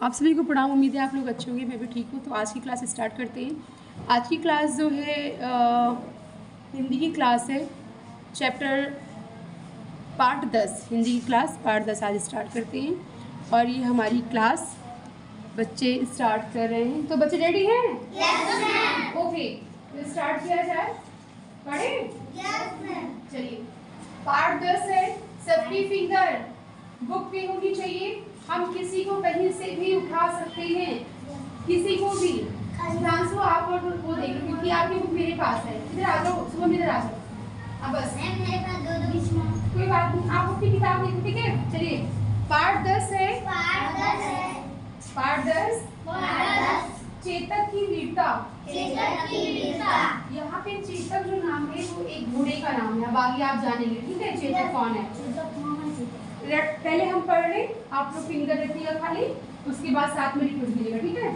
आप सभी को प्रणाम। उम्मीद है आप लोग अच्छे होंगे, मैं भी ठीक हूँ। तो आज की क्लास स्टार्ट करते हैं। आज की क्लास जो है हिंदी की क्लास है, चैप्टर पार्ट 10, हिंदी की क्लास पार्ट 10 आज स्टार्ट करते हैं। और ये हमारी क्लास बच्चे स्टार्ट कर रहे हैं। तो बच्चे रेडी हैं? Yes ma'am. ओके, तो स्टार्ट किया जाए। पढ़े? Yes ma'am. चलिए, पार्ट 10 है। सबकी फिंगर बुक पे होनी चाहिए। हम किसी को कहीं से भी उठा सकते हैं, किसी को भी। सुधांशु आप और वो देख लो, क्योंकि आपकी बुक मेरे पास है। इधर आ जाओ, सुबह इधर आ जाओ। अब बस मैम मेरे पास दो बीच में कोई बात नहीं, आप अपनी किताब देखो, ठीक है। चलिए, पार्ट 10 है। पार्ट 10 है। पार्ट 10 चेतक की वीरता। चेतक की वीरता। यहाँ पे चेतक जो नाम है वो एक घोड़े का नाम है। अब आगे आप जानेंगे, ठीक है, चेतक कौन है। पहले हम पढ़ लें, आप लोग फिंगर रखिएगा खाली, उसके बाद साथ में लिख दीजिएगा, ठीक है।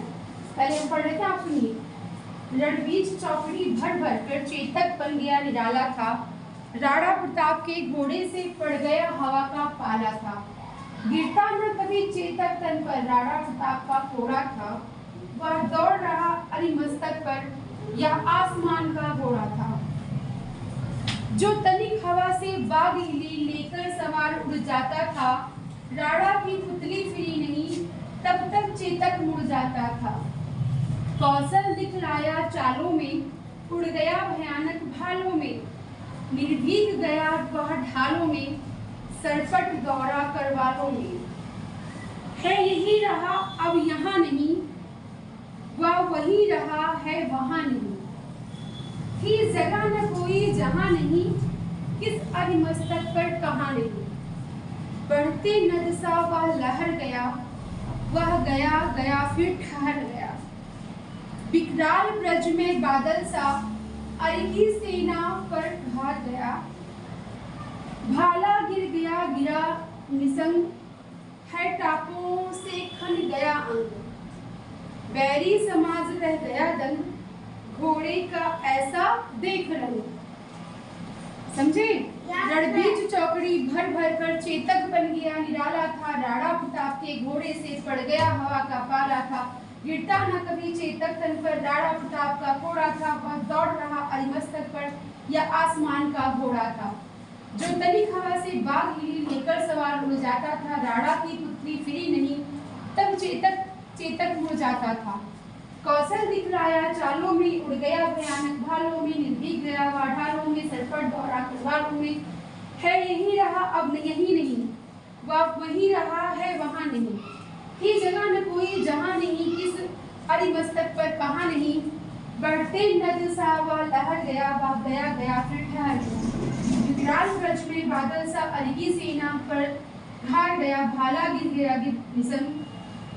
पहले हम पढ़ लेते हैं, आप सुनिए। रणबीच चौकड़ी भर भर कर चेतक बन गया निराला था। राणा प्रताप के घोड़े से पड़ गया हवा का पाला था। गिरता न कभी चेतक तन पर राणा प्रताप का कोड़ा था। वह दौड़ रहा अरिमस्तक पर या आसमान का घोड़ा था। जो तनिक हवा से बाग हिली लेकर सवार उड़ जाता था। राणा की पुतली फिरी नहीं, तब तक चेतक मुड़ जाता था। कौशल दिखलाया चालों में, उड़ गया भयानक भालों में। निर्भीक गया वह ढालों में, सरपट दौड़ा करवालों में। है यही रहा अब यहाँ नहीं, वह वही रहा है वहाँ नहीं। थी जगह न कोई जहाँ नहीं, किस अरिमस्तक पर कहाँ नहीं। बढ़ते नद सा वह लहर गया, वह गया गया फिर ठहर गया। विकराल ब्रज में बादल सा, अरगी सेना पर ढार गया। भाला गिर गया गिरा निसंग, है टापों से खन गया अंग। बैरी समाज रह गया दंग, घोड़े का ऐसा देख रंग। समझे? रणबीच चौकड़ी भर भर कर चेतक बन गया निराला था। राणा प्रताप के घोड़े से पड़ गया हवा का पाला था। गिरता न कभी चेतक तन पर राणा प्रताप का कोड़ा था। वह दौड़ रहा अरिमस्तक पर या आसमान का घोड़ा था। जो तनिक हवा से बाग हिली लेकर सवार उड़ जाता था। राणा की पुतली फिरी नहीं, तब चेतक मुड़ जाता था। कौशल दिखलाया चालों में, उड़ गया भयानक भालों में। निर्भीक गया वाढालों में, सरपट दौड़ा करवालों में। है यही रहा अब यही नहीं, वह वही रहा है वहाँ नहीं। ही जगह न कोई जहाँ नहीं, किस अरिमस्तक पर कहाँ नहीं। बढ़ते नद सा वह लहर गया, वह गया गया फिर ठहर गया। विकराल ब्रज में बादल सा, अरगी सेना पर ढार गया। भाला गिर गया निसंग,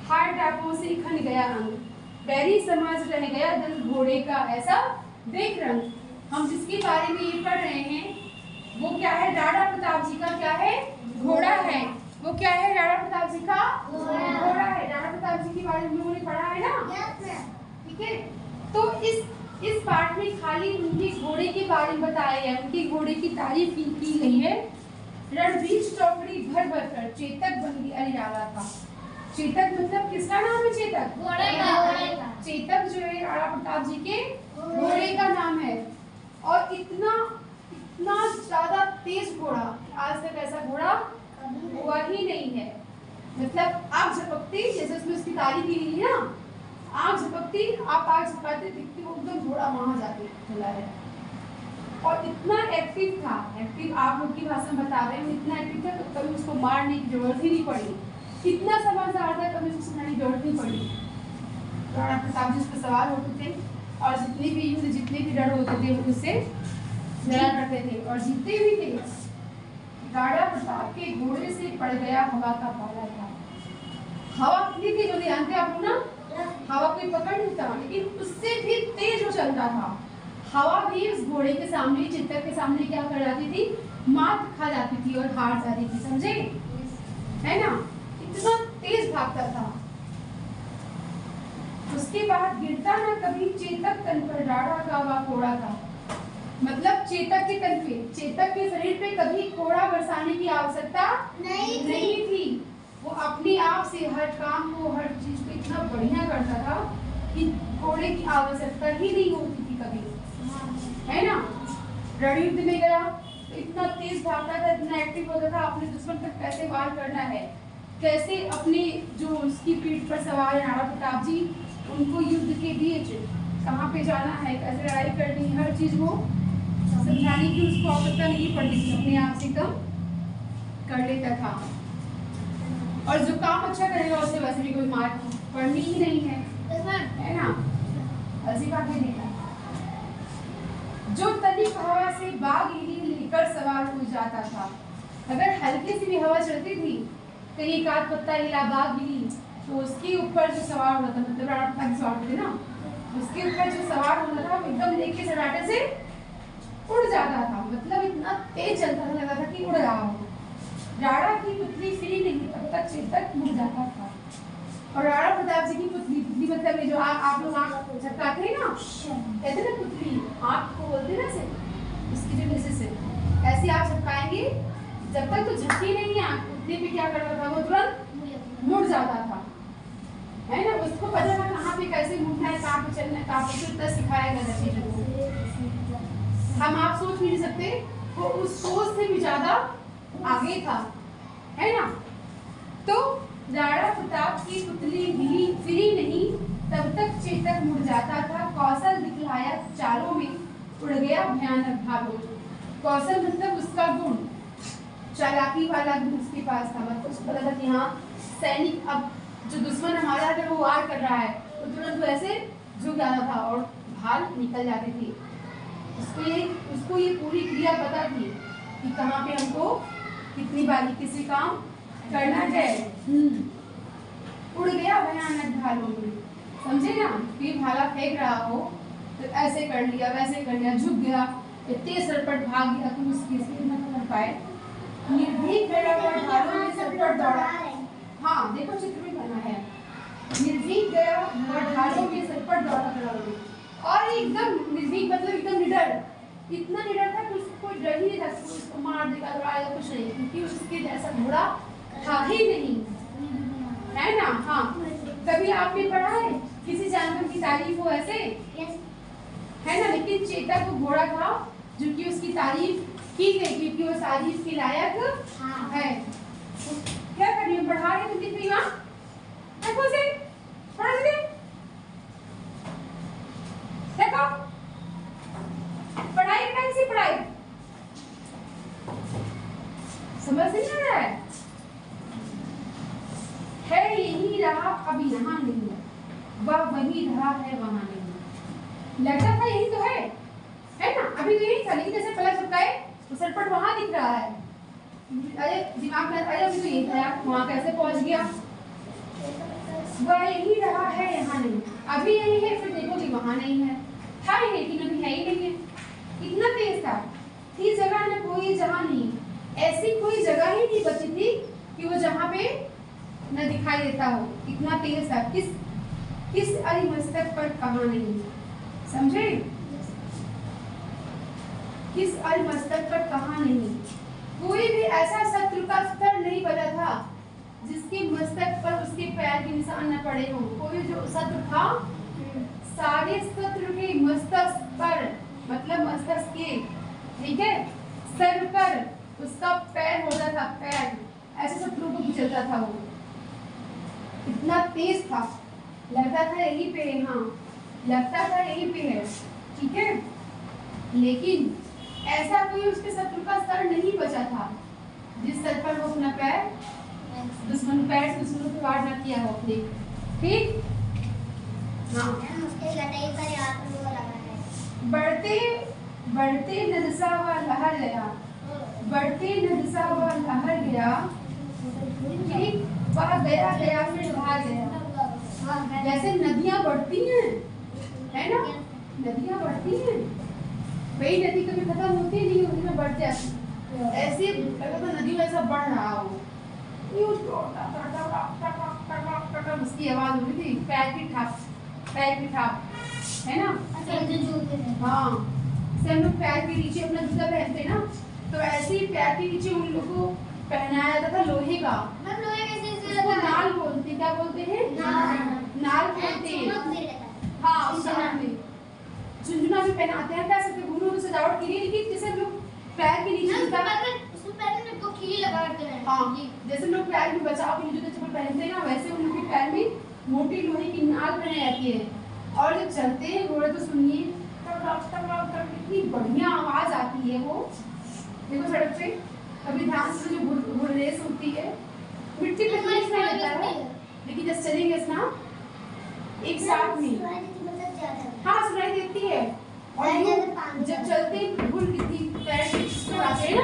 हार टापों से खन गया अंग। बैरी समाज रह गया दंग, घोड़े का ऐसा देख रंग। हम जिसके बारे में ये पढ़ रहे हैं वो क्या है? राणा प्रताप जी का क्या है? घोड़ा है। वो क्या है? राणा प्रताप जी का घोड़ा है। राणा प्रताप जी के बारे में लोगों ने पढ़ा है ना, ठीक है। तो इस पाठ में खाली उनके घोड़े के बारे में बताया गया, उनके घोड़े की तारीफ की गई है। रणबीच चौकड़ी भर भर कर चेतक बन गया निराला था। चेतक मतलब किसका नाम है? चेतक घोड़े का। चेतक जो है राणा प्रताप जी के घोड़े का नाम है। और इतना ज्यादा तेज घोड़ा, आज तक ऐसा घोड़ा हुआ ही नहीं है। मतलब आग झपकती, जैसे उसमें उसकी तारीफ की गई है ना, आग झपकती, आप आग झपकाते दिखती, वो एकदम घोड़ा वहां जाके चला है। और इतना एक्टिव था, एक्टिव आप लोग की भाषा में बता रहे हैं, इतना एक्टिव था तो कभी उसको मारने की जरूरत ही नहीं पड़ी। कितना समझदार था, कभी उसको समझाने की जरूरत नहीं पड़ी। राणा प्रताप जी उस पर सवार होते थे और जितने भी युद्ध, जितने भी रण होते थे उससे लड़ा करते थे और जीतते भी थे। राणा प्रताप के घोड़े से पड़ गया हवा का पाला था। हवा कितनी तेज होती जानते आप लोग ना? हवा कोई पकड़ नहीं था, लेकिन उससे भी तेज वो चलता था। हवा भी उस घोड़े के सामने, चेतक के सामने क्या कर जाती थी? मात खा जाती थी और हार जाती थी। समझे? है ना? इतना तेज भागता था। उसके बाद गिरता न कभी चेतक तन पर राणा का वह कोड़ा था। मतलब चेतक के तन पे, चेतक के शरीर पे कभी कोड़ा बरसाने की आवश्यकता नहीं थी। वो अपने आप से हर काम को, हर चीज बढ़िया करता था कि घोड़े की आवश्यकता ही नहीं होती थी कभी, है ना। रण युद्ध में गया तो इतना तेज भागता था, इतना एक्टिव होता था, अपने दुश्मन पर कैसे वार करना है, कैसे अपने जो उसकी पीठ पर सवार राणा प्रताप जी, उनको युद्ध के बीच कहाँ पे जाना है, कैसे लड़ाई करनी है, हर चीज वो समझाने की उसको आवश्यकता नहीं पड़ती थी, अपने आप से एकदम कर लेता था। और जो काम अच्छा करेगा उसे वैसे भी कोई मार पड़नी ही नहीं है ना। अजीबा के देखा जो तनिक हवा से बाग ही लेकर सवार हो जाता था, अगर हल्की सी भी हवा चलती थी, कहीं एक आध पत्ता हिला, बाग हिली, तो उसके ऊपर जो सवार होता था, मतलब राणा प्रताप सवार थे ना, उसके ऊपर जो सवार होता था वो एकदम लेके सराटे से उड़ जाता था, मतलब इतना तेज चलता था, लगा था कि उड़ रहा हो। राणा की पुतली फ्री नहीं तब तक चेतक मुड़ जाता था। और राणा प्रताप जी की पुतली, पुतली मतलब ये जो आप लोग आँख झपकाते हैं ना, कहते हैं ना पुतली, आँख को बोलते हैं ना से, उसकी जो जैसे से ऐसे आप झपकाएंगे, जब तक तो झपकी नहीं आँख, पुतली पे क्या करता था वो तुरंत मुड़ जाता था, है ना। उसको पता था कहाँ पे कैसे मुड़ना है, कहाँ पे चलना है, कहाँ पे इतना सिखाया गया चीजों को, हम आप सोच भी नहीं सकते, वो उस सोच से भी ज्यादा आगे था, है ना। तो राणा प्रताप की पुतली भी फ्री नहीं तब तक चेतक मुड़ जाता था, कौशल दिखलाया चालों में उड़ गया भयानक भागो। कौशल मतलब उसका गुण, चालाकी वाला गुण उसके पास था, मतलब उसको पता था कि हाँ सैनिक अब जो दुश्मन हमारा अगर वो वार कर रहा है तो तुरंत वो ऐसे झुक जाता था और भाग निकल जाते थे। उसको ये पूरी क्रिया पता थी कि कहाँ पे हमको कितनी बारीकी से काम करना है। उड़ गया भयानक भालों में, समझे ना, कि भाला फेंक रहा हो तो ऐसे कर लिया, वैसे कर लिया, झुक गया, तेज सरपट भाग गया, तुम उसकी स्पीड न कर पाए। निर्भीक गया और भालों में सरपट दौड़ा, हाँ देखो चित्र में बना है, निर्भीक गया और भालों में सरपट दौड़ा खड़ा, और एकदम निर्भीक मतलब एकदम निडर, इतना निडर था कि उसको कोई डर ही नहीं था कि उसको मार देगा, दौड़ाएगा, कुछ नहीं, क्योंकि उसके जैसा घोड़ा था ही नहीं, है ना। हाँ, कभी आपने पढ़ा है किसी जानवर की तारीफ हो ऐसे, है ना, लेकिन चेतक वो घोड़ा था जो कि उसकी तारीफ की गई, क्योंकि वो तारीफ के लायक है। क्या कर रही हूँ, पढ़ा रही हूँ, दिख रही हूँ, देखो से पढ़ा दे, देखो पढ़ाई कौन सी पढ़ाई, समझ नहीं आ रहा है यही रहा अब यहाँ नहीं है, वह वही रहा है वहाँ नहीं, लगता था यही तो है ना, अभी तो यही था, लेकिन जैसे पलक झपकाए तो सरपट वहाँ दिख रहा है, अरे दिमाग में अरे अभी तो यही था, वहाँ कैसे पहुँच गया, वह यही रहा है यहाँ नहीं, अभी यही है, फिर देखो कि वहाँ नहीं है, था ही लेकिन अभी है ही नहीं है, इतना तेज था, थी जगह न कोई जहाँ नहीं, ऐसी कोई जगह ही नहीं बची थी कि वो जहाँ पे न दिखाई देता हो, इतना तेज था, किस अरिमस्तक पर कहाँ नहीं, समझे, किस अरिमस्तक पर कहाँ नहीं, कोई भी ऐसा शत्रु का स्तर नहीं बचा था जिसके मस्तक पर उसके पैर के निशान न पड़े हों, कोई जो शत्रु था सारे शत्रु के मस्तक पर, मतलब मस्तक के, ठीक है, सर पर उसका पैर होता था, पैर ऐसे शत्रु को कुचलता था, वो इतना तेज था, लगता था यहीं पे, हाँ लगता था यहीं पे है, ठीक है, लेकिन ऐसा कोई उसके शत्रु का सर नहीं बचा था जिस सर पर वो अपना पैर दुश्मन पैर से दुश्मन को वार न किया हो अपने, ठीक। हाँ, बढ़ते बढ़ते नदसा हुआ लहर गया, बढ़ते नदसा हुआ लहर गया, ठीक, वह गया गया फिर भाग गया, जैसे नदियाँ बढ़ती हैं, है ना, नदियाँ बढ़ती हैं, वही नदी कभी खत्म होती नहीं, होती में बढ़ जाती, ऐसे लगा तो नदी में ऐसा बढ़ रहा हो, उसकी आवाज हो रही थी, पैर की ठाप, है ना, हाँ, से हम लोग पैर के नीचे अपना जूता पहनते ना, तो ऐसे ही पैर के नीचे उन लोगों को पहनाया जाता था लोहे का, नाल बोलते, क्या बोलते हैं, नाल जो पहनाते हैं कह सकते घुंघरू तो सजावट के लिए, लेकिन जैसे लोग पैर के नीचे उसमें पैर में तो खीली लगा करते हैं। हाँ जैसे लोग पैर में बचाव के लिए जूते चप्पल पहनते हैं ना, वैसे उनके पैर में मोटी लोहे की नाल पहनाई जाती है। और जब चलते हैं घोड़े तो सुनिए कितनी बढ़िया आवाज आती है। वो देखो सड़क पे कभी ध्यान से जो घोड़ रेस होती है, मिट्टी पे नहीं रहता है, लेकिन जब चलेंगे ना एक साथ में हाँ सुनाई देती है। और जब चलते हैं घुल कितनी पैर से आते हैं ना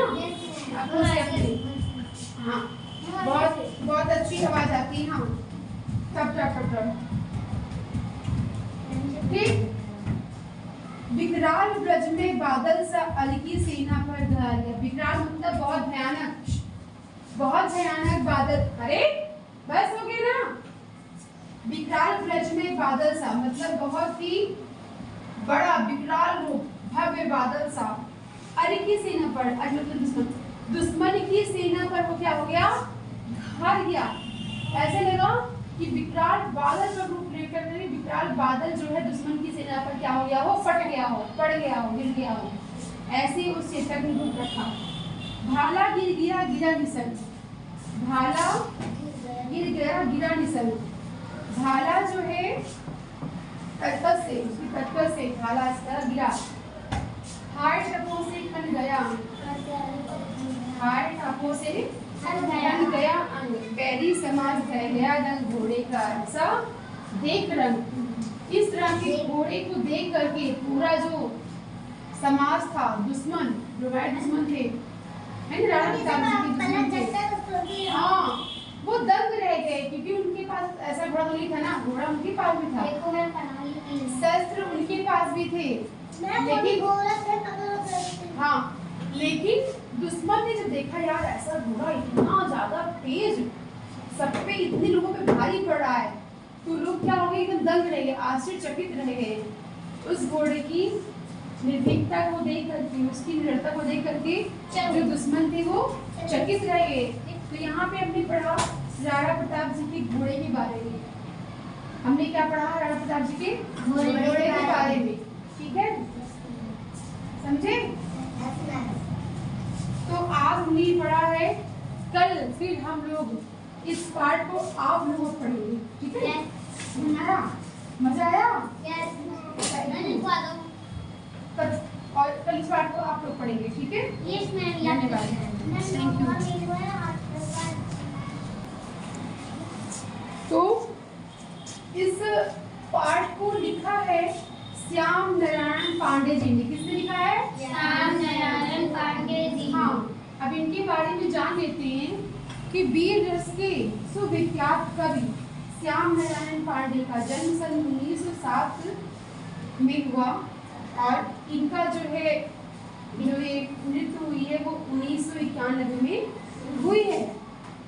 अपने से अपने, हाँ बहुत बहुत अच्छी आवाज आती है। हाँ टप टप टप टप। ठीक। विकराल ब्रज में बादल सा अलगी सेना पर घा गया। विकराल मतलब बहुत भयानक बादल। अरे बस हो गया ना। विकराल ब्रज में बादल सा मतलब बहुत ही बड़ा विकराल रूप भव्य बादल सा अलगी सेना पर, मतलब दुश्मन की सेना पर वो क्या हो गया, हार गया। ऐसे लगा कि विकराल बादल का रूप लेकर के विकराल बादल जो है दुश्मन की सेना पर क्या हो गया हो, फट गया हो, पड़ गया हो, गिर गया हो। ऐसे उस चेतक ने रूप रखा। भाला गिर गया गिरा निसल, भाला गिर गया गिरा निसल। भाला जो है कटकट से, उसकी कटकट से भाला इस तरह गिरा। हाय टपों से खन गया, हाय टपों से खन गया अंग, बैरी समाज बह गया रंग घोड़े का ऐसा देख रंग। इस तरह के घोड़े को देख करके पूरा जो समाज था, दुश्मन जो दुश्मन थे, है ना, राणा प्रताप जी के दुश्मन थे, हाँ वो दंग रह गए, क्योंकि उनके पास ऐसा घोड़ा नहीं था ना, घोड़ा उनके पास भी था, शस्त्र उनके पास भी थे, लेकिन हाँ लेकिन दुश्मन ने जब देखा यार ऐसा घोड़ा इतना ज्यादा तेज, सब पे इतने लोगों पे भारी पड़ रहा है, तो लोग क्या हो गए, एकदम दंग रह गए, आश्चर्यचकित रह गए। उस घोड़े की निर्भीकता को देख करके, उसकी निडरता को देख करके जो दुश्मन थे वो चकित रह गए। तो यहाँ पे हमने पढ़ा राणा प्रताप जी के घोड़े के बारे में। हमने क्या पढ़ा राणा प्रताप जी के घोड़े के बारे में, ठीक है, समझे? तो आज हमने पढ़ा है, कल फिर हम लोग इस पार्ट को आप लोग पढ़ेंगे, ठीक है? मजा आया? और कल इस पार्ट को आप लोग पढ़ेंगे, ठीक है? तो इस पार्ट को लिखा है श्याम नारायण पांडे जी ने। किसने लिखा है? श्याम नारायण पांडे जी। हाँ, अब इनके बारे में जान लेते हैं कि वीर रस के सुविख्यात कवि श्याम नारायण पांडे का जन्म सन 1907 में हुआ और इनका जो है जो ये मृत्यु हुई है वो 1991 में हुई है।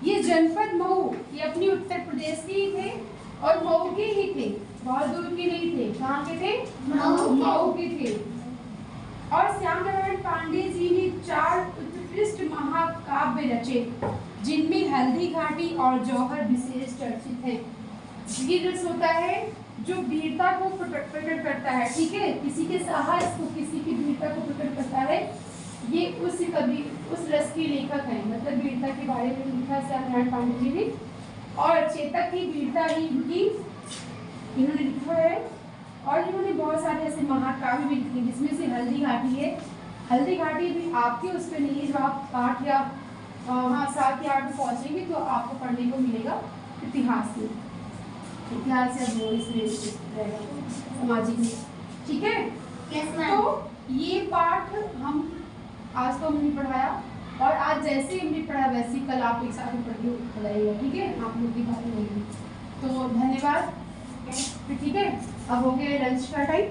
ये जनपद मऊ, ये अपनी उत्तर प्रदेश के ही थे और मऊ के ही थे, बहुत दूर के नहीं थे। कहाँ के थे? मऊ के थे। और श्याम नारायण पांडे जी ने 4 उत्कृष्ट महाकाव्य रचे, जिनमें हल्दी घाटी और जौहर विशेष चर्चित हैं। वीर रस होता है जो वीरता को प्रकट करता है, ठीक है, किसी के साहस को, किसी की वीरता को प्रकट करता है। ये उस कवि, उस रस के लेखक हैं, मतलब वीरता के बारे में लिखा श्याम नारायण पांडे जी ने। और चेतक की वीरता ही इनकी इन्होंने लिखा है। और इन्होंने बहुत सारे ऐसे महाकाव्य भी लिखे, जिसमें से हल्दी घाटी है। हल्दी घाटी भी आपके उस पर नहीं है, जो आप 8 या 7 या 8 में पहुँचेंगे तो आपको पढ़ने को मिलेगा इतिहास में। इतिहास या रहेगा सामाजिक में, ठीक है? तो ये पाठ हम आज तो हमने पढ़ाया और आज जैसे हमने पढ़ा वैसे कल आप एक साथ पढ़ के पढ़ाइएगा, ठीक है? आप लोग की बात होगी। तो धन्यवाद, ठीक है? अब हो गया लंच का टाइम।